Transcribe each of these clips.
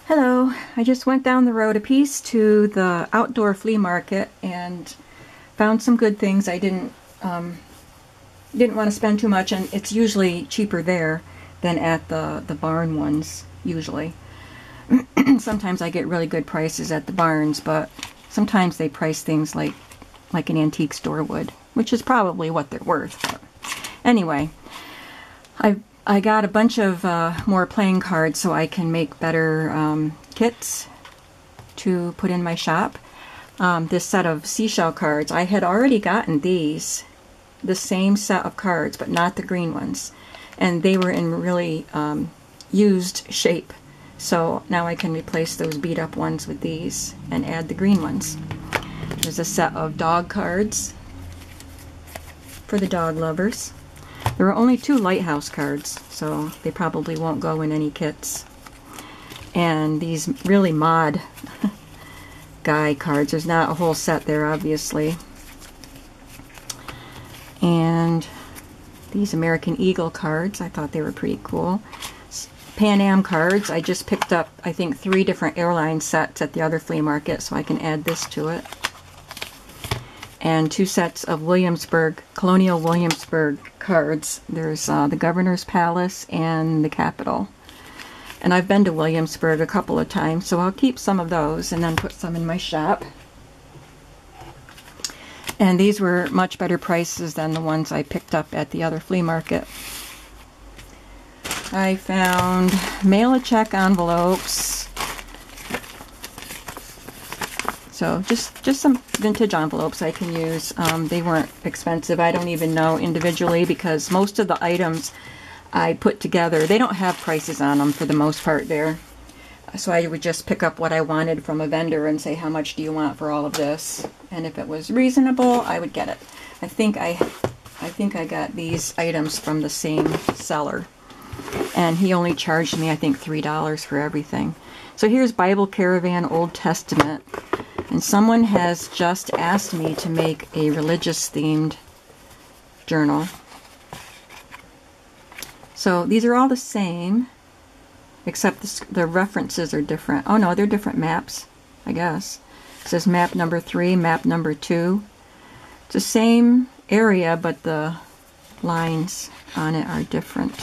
Hello, I just went down the road a piece to the outdoor flea market and found some good things. I didn't want to spend too much, and it's usually cheaper there than at the barn ones, usually. Sometimes I get really good prices at the barns, but sometimes they price things like an antique store would, which is probably what they're worth. But anyway, I got a bunch of more playing cards so I can make better kits to put in my shop. This set of seashell cards, I had already gotten these, the same set of cards, but not the green ones. And they were in really used shape. So now I can replace those beat up ones with these and add the green ones. There's a set of dog cards for the dog lovers. There are only 2 lighthouse cards, so they probably won't go in any kits. And these really mod guy cards. There's not a whole set there, obviously. And these American Eagle cards, I thought they were pretty cool. Pan Am cards, I just picked up, I think, 3 different airline sets at the other flea market, so I can add this to it. And 2 sets of Colonial Williamsburg cards. There's the Governor's Palace and the Capitol. And I've been to Williamsburg a couple of times, so I'll keep some of those and then put some in my shop. And these were much better prices than the ones I picked up at the other flea market. I found mail-a-check envelopes. So just some vintage envelopes I can use. They weren't expensive. I don't even know individually because most of the items I put together, they don't have prices on them for the most part there. So I would just pick up what I wanted from a vendor and say, how much do you want for all of this? And if it was reasonable, I would get it. I think I got these items from the same seller. And he only charged me, I think, $3 for everything. So here's Bible Caravan Old Testament. And someone has just asked me to make a religious-themed journal. So these are all the same, except the references are different. Oh no, they're different maps, I guess. It says map number 3, map number 2. It's the same area, but the lines on it are different.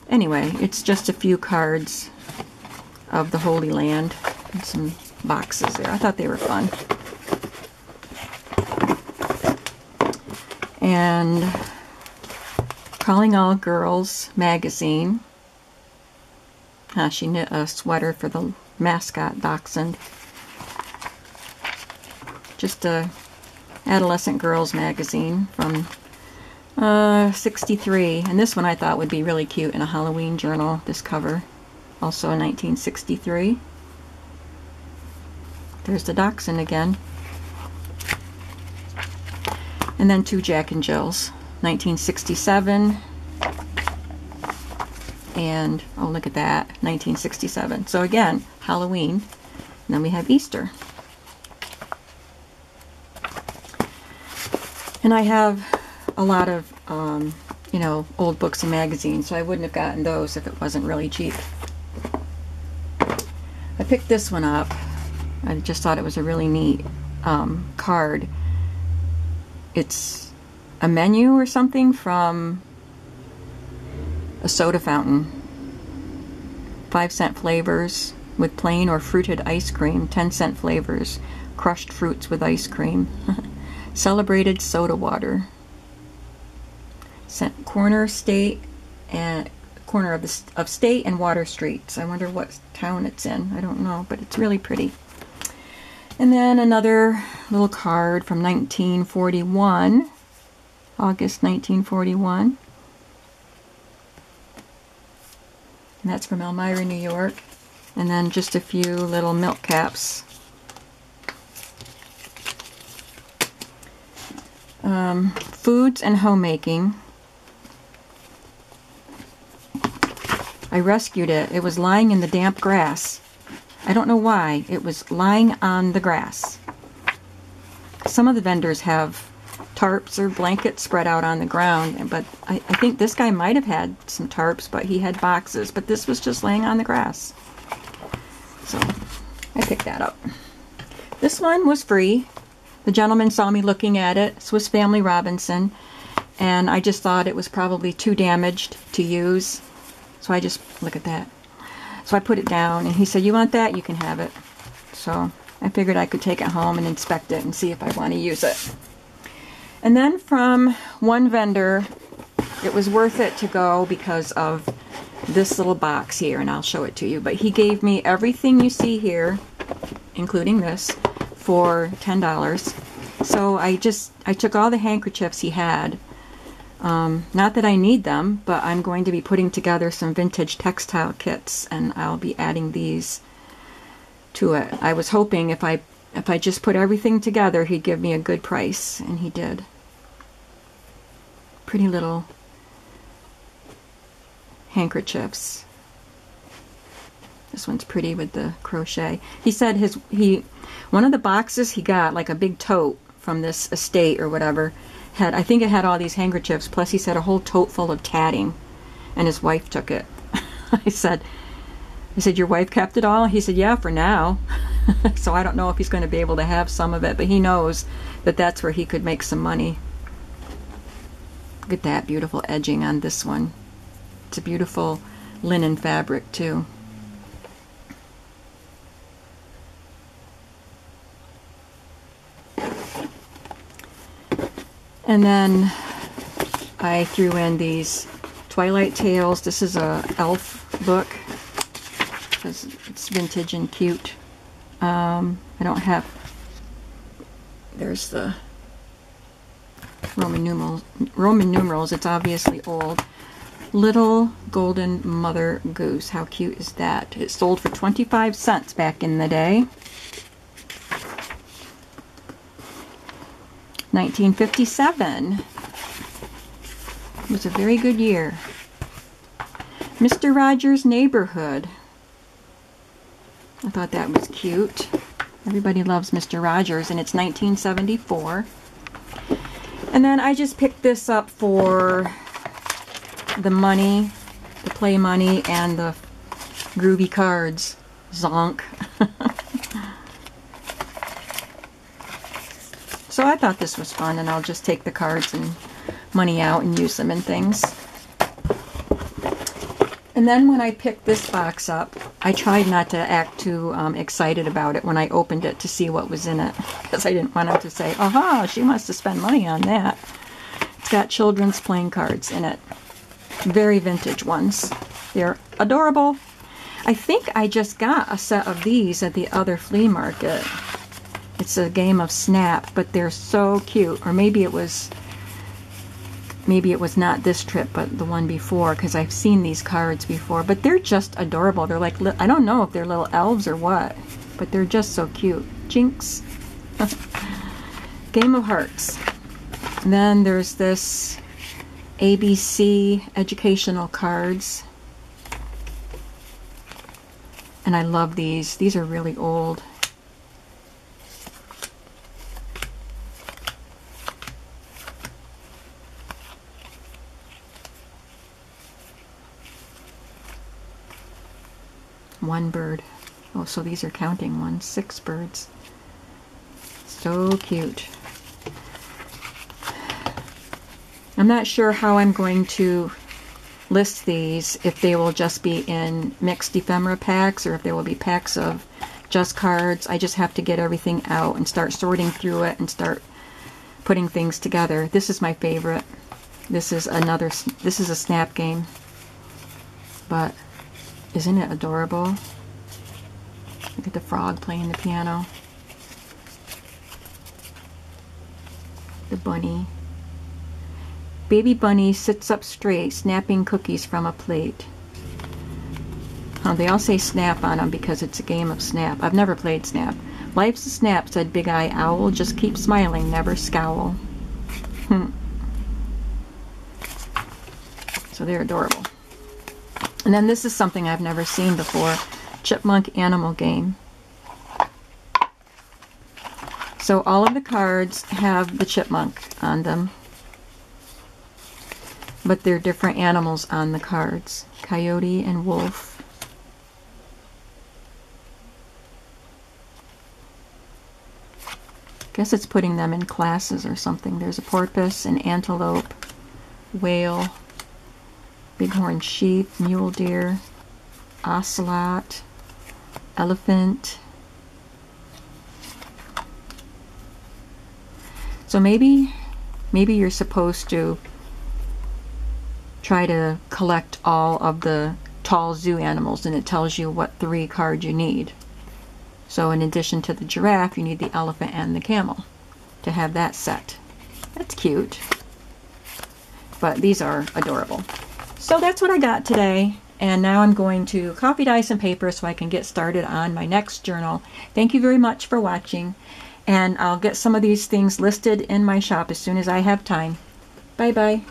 Anyway, it's just a few cards of the Holy Land and some boxes there. I thought they were fun. And Calling All Girls magazine. She knit a sweater for the mascot dachshund. Just a adolescent girls magazine from 63. And this one I thought would be really cute in a Halloween journal, this cover. Also in 1963. There's the dachshund again. And then 2 Jack and Jills, 1967. And, oh look at that, 1967. So again, Halloween. And then we have Easter. And I have a lot of, you know, old books and magazines, so I wouldn't have gotten those if it wasn't really cheap. I picked this one up. I just thought it was a really neat card. It's a menu or something from a soda fountain. 5-cent flavors with plain or fruited ice cream. 10-cent flavors. Crushed fruits with ice cream. Celebrated soda water. Corner State and corner of State and Water Streets. I wonder what town it's in. I don't know, but it's really pretty. And then another little card from 1941, August 1941. And that's from Elmira, New York. And then just a few little milk caps. Foods and homemaking. I rescued it. It was lying in the damp grass. I don't know why. It was lying on the grass. Some of the vendors have tarps or blankets spread out on the ground, but I think this guy might have had some tarps, but he had boxes, but this was just laying on the grass. So I picked that up. This one was free. The gentleman saw me looking at it. This was Family Robinson. And I just thought it was probably too damaged to use. So I just, look at that. So I put it down and he said, you want that? You can have it. So I figured I could take it home and inspect it and see if I want to use it. And then from one vendor, it was worth it to go because of this little box here, and I'll show it to you. But he gave me everything you see here, including this, for $10. So I took all the handkerchiefs he had. Not that I need them, but I'm going to be putting together some vintage textile kits, and I'll be adding these to it. I was hoping if I just put everything together, he'd give me a good price, and he did. Pretty little handkerchiefs. This one's pretty with the crochet. He said one of the boxes he got, like a big tote from this estate or whatever, I think it had all these handkerchiefs, plus he said a whole tote full of tatting, and his wife took it. I said, your wife kept it all? He said, yeah, for now. So I don't know if he's going to be able to have some of it, but he knows that that's where he could make some money. Look at that beautiful edging on this one. It's a beautiful linen fabric too. And then I threw in these Twilight Tales. This is a elf book because it's vintage and cute. I don't have, there's the Roman numerals. It's obviously old. Little Golden Mother Goose. How cute is that? It sold for 25 cents back in the day. 1957. It was a very good year. Mr. Rogers' Neighborhood. I thought that was cute. Everybody loves Mr. Rogers, and it's 1974. And then I just picked this up for the money, the play money, and the groovy cards. Zonk. So I thought this was fun, and I'll just take the cards and money out and use them in things. And then when I picked this box up, I tried not to act too excited about it when I opened it to see what was in it, because I didn't want them to say, aha, she must have spent money on that. It's got children's playing cards in it. Very vintage ones. They're adorable. I think I just got a set of these at the other flea market. It's a game of Snap, but they're so cute. Or maybe it was not this trip, but the one before, because I've seen these cards before. But they're just adorable. They're like, I don't know if they're little elves or what, but they're just so cute. Jinx. Game of Hearts. And then there's this ABC educational cards. And I love these. These are really old. One bird. Oh, so these are counting ones. 6 birds. So cute. I'm not sure how I'm going to list these, if they will just be in mixed ephemera packs or if there will be packs of just cards. I just have to get everything out and start sorting through it and start putting things together. This is my favorite. This is a Snap game. But isn't it adorable? Look at the frog playing the piano. The bunny. Baby bunny sits up straight, snapping cookies from a plate. Oh, they all say Snap on them because it's a game of Snap. I've never played Snap. Life's a snap, said Big Eye Owl. Just keep smiling, never scowl. So they're adorable. And then this is something I've never seen before. Chipmunk Animal Game. So all of the cards have the chipmunk on them. But they're different animals on the cards. Coyote and wolf. Guess it's putting them in classes or something. There's a porpoise, an antelope, whale, bighorn sheep, mule deer, ocelot, elephant. So maybe you're supposed to try to collect all of the tall zoo animals, and it tells you what 3 cards you need. So in addition to the giraffe, you need the elephant and the camel to have that set. That's cute. But these are adorable. So that's what I got today. And now I'm going to copy, dye some paper so I can get started on my next journal. Thank you very much for watching. And I'll get some of these things listed in my shop as soon as I have time. Bye-bye.